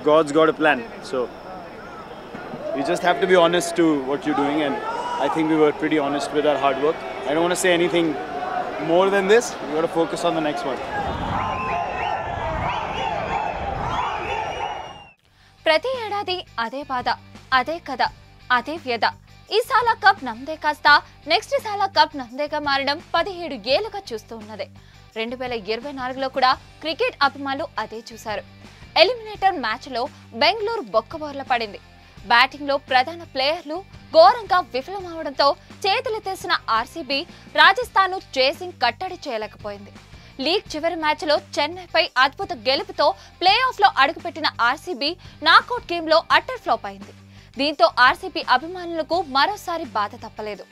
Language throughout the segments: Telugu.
God's got a plan. So you just have to be honest to what you're doing, and I think we were pretty honest with our hard work. I don't want to say anything more than this. We got to focus on the next one. ప్రతి ఏడాది అదే బాధ, అదే కథ, అదే వ్యధ. ఈ సాలా కప్ నమ్దే కాస్త నెక్స్ట్ సాలా కప్ నమ్దేగా మారడం 17 ఏళ్లుగా చూస్తూ ఉన్నదే. 2024లో కూడా క్రికెట్ అభిమానులు అదే చూశారు. ఎలిమినేటర్ మ్యాచ్లో బెంగళూరు బొక్కబోర్ల పడింది. బ్యాటింగ్లో ప్రధాన ప్లేయర్లు ఘోరంగా విఫలమవడంతో చేతులెత్తేసిన ఆర్సీబీ రాజస్థాన్ను చేసింగ్ కట్టడి చేయలేకపోయింది. లీగ్ చివరి మ్యాచ్లో చెన్నైపై అద్భుత గెలుపుతో ప్లే ఆఫ్లో అడుగుపెట్టిన ఆర్సీబీ నాకౌట్ గేమ్లో అట్టర్ ఫ్లాప్ అయింది. దీంతో ఆర్సీబీ అభిమానులకు మరోసారి బాధ తప్పలేదు.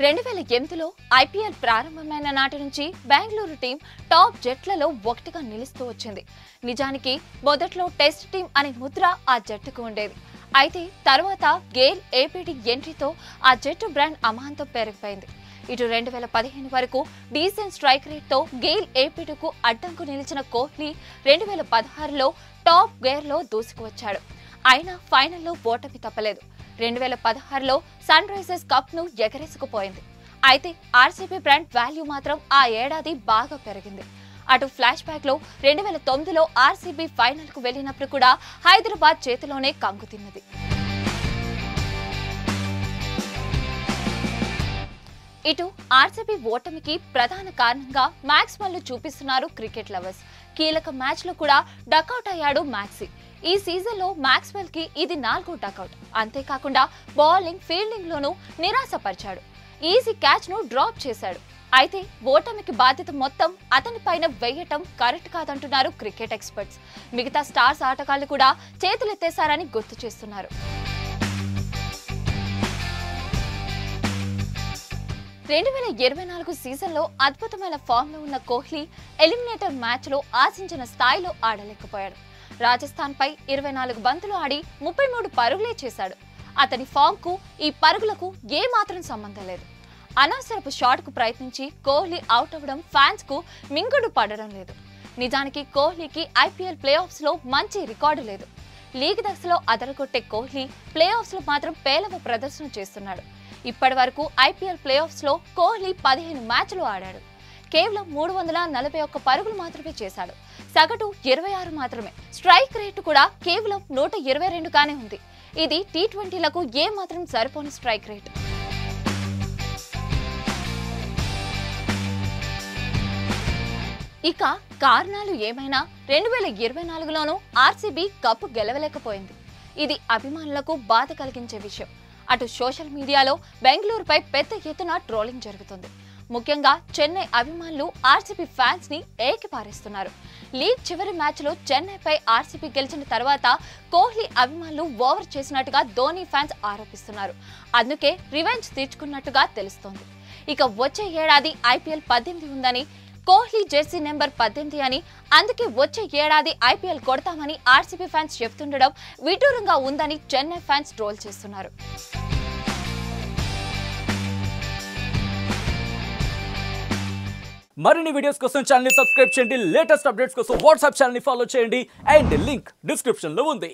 2008లో ఐపీఎల్ ప్రారంభమైన నాటి నుంచి బెంగళూరు టీం టాప్ జట్లలో ఒకటిగా నిలుస్తూ వచ్చింది. నిజానికి మొదట్లో టెస్ట్ టీం అనే ముద్ర ఆ జట్టుకు ఉండేది. అయితే తర్వాత గేల్ ఏపీడీ ఎంట్రీతో ఆ జట్టు బ్రాండ్ అమాంతం పెరిగిపోయింది. ఇటు 2015 వరకు డీసెంట్ స్ట్రైక్ రేట్తో గేల్ ఏపీడీకు అడ్డంకు నిలిచిన కోహ్లీ 2016లో టాప్ గేర్లో దూసుకువచ్చాడు. అయినా ఫైనల్లో ఓటమి తప్పలేదు. 2016లో సన్ రైజర్స్ కప్ ను ఎగరేసుకుపోయింది. అయితే ఆర్సీబీ బ్రాండ్ వాల్యూ మాత్రం ఆ ఏడాది బాగా పెరిగింది. అటు ఫ్లాష్ బ్యాక్ లో 2009లో ఆర్సీబీ ఫైనల్ కు వెళ్లినప్పుడు కూడా హైదరాబాద్ చేతిలోనే కంగు తిన్నది. ఇటు ఆర్సీబీ ఓటమికి ప్రధాన కారణంగా మాక్స్వెల్ ను చూపిస్తున్నారు క్రికెట్ లవర్స్. కీలక మ్యాచ్ లో కూడా డకౌట్ అయ్యాడు మ్యాక్సీ. ఈ సీజన్ లో మాక్స్వెల్ కి ఇది 4వ డకౌట్. అంతేకాకుండా బౌలింగ్, ఫీల్డింగ్ లోనూ నిరాశపరిచాడు. ఈజీ క్యాచ్ ను డ్రాప్ చేశాడు. అయితే ఓటమికి బాధ్యత మొత్తం అతని పైన వేయటం కరెక్ట్ కాదంటున్నారు క్రికెట్ ఎక్స్పర్ట్స్. మిగతా స్టార్స్ ఆటగాళ్లు కూడా చేతులెత్తేశారని గుర్తు చేస్తున్నారు. 2024 సీజన్లో అద్భుతమైన ఫామ్ లో ఉన్న కోహ్లీ ఎలిమినేటర్ మ్యాచ్ లో ఆశించిన స్థాయిలో ఆడలేకపోయాడు. రాజస్థాన్ పై 24 బంతులు ఆడి 33 పరుగులే చేశాడు. అతని ఫామ్ కు ఈ పరుగులకు ఏ మాత్రం సంబంధం లేదు. అనవసరపు షాట్ కు ప్రయత్నించి కోహ్లీ అవుట్ అవ్వడం ఫ్యాన్స్ కు మింగుడు పడడం లేదు. నిజానికి కోహ్లీకి ఐపీఎల్ ప్లే ఆఫ్స్ లో మంచి రికార్డు లేదు. లీగ్ దశలో అదరగొట్టే కోహ్లీ ప్లే ఆఫ్స్ లో మాత్రం పేలవ ప్రదర్శన చేస్తున్నాడు. ఇప్పటి వరకు ఐపీఎల్ ప్లే ఆఫ్స్ లో కోహ్లీ 15 మ్యాచ్లు ఆడాడు. కేవలం 341 పరుగులు మాత్రమే చేశాడు. సగటు 26 మాత్రమే. స్ట్రైక్ రేటు కూడా కేవలం 122 గానే ఉంది. ఇది టీ20లకు ఏ మాత్రం సరిపోని స్ట్రైక్ రేట్. ఇక కారణాలు ఏమైనా 2024లోనూ ఆర్సీబీ కప్పు గెలవలేకపోయింది. ఇది అభిమానులకు బాధ కలిగించే విషయం. అటు సోషల్ మీడియాలో బెంగళూరుపై పెద్ద ఎత్తున ట్రోలింగ్ జరుగుతుంది. ముఖ్యంగా చెన్నై అభిమానులు ఆర్సీబీ ఫ్యాన్స్ ని ఏకిపారేస్తున్నారు. లీగ్ చివరి మ్యాచ్ లో చెన్నైపై ఆర్సీబీ గెలిచిన తర్వాత కోహ్లీ అభిమానులు ఓవర్ చేసినట్టుగా ధోని ఫ్యాన్స్ ఆరోపిస్తున్నారు. అందుకే రివెంజ్ తీర్చుకున్నట్టుగా తెలుస్తోంది. ఇక వచ్చే ఏడాది ఐపీఎల్ 18 ఉందని, కోహ్లీ జెర్సీ నెంబర్ 18 అని, అందుకే వచ్చే ఏడాది ఐపీఎల్ కొడతామని ఆర్సీబీ ఫ్యాన్స్ చెప్తుండడం విడ్డూరంగా ఉందని చెన్నై ఫ్యాన్స్ ట్రోల్ చేస్తున్నారు. మరిన్ని వీడియోస్ కోసం ఛానల్ ని సబ్స్క్రైబ్ చేయండి. లేటెస్ట్ అప్డేట్స్ కోసం వాట్సాప్ ఛానల్ ని ఫాలో చేయండి. అండ్ లింక్ డిస్క్రిప్షన్ లో ఉంది.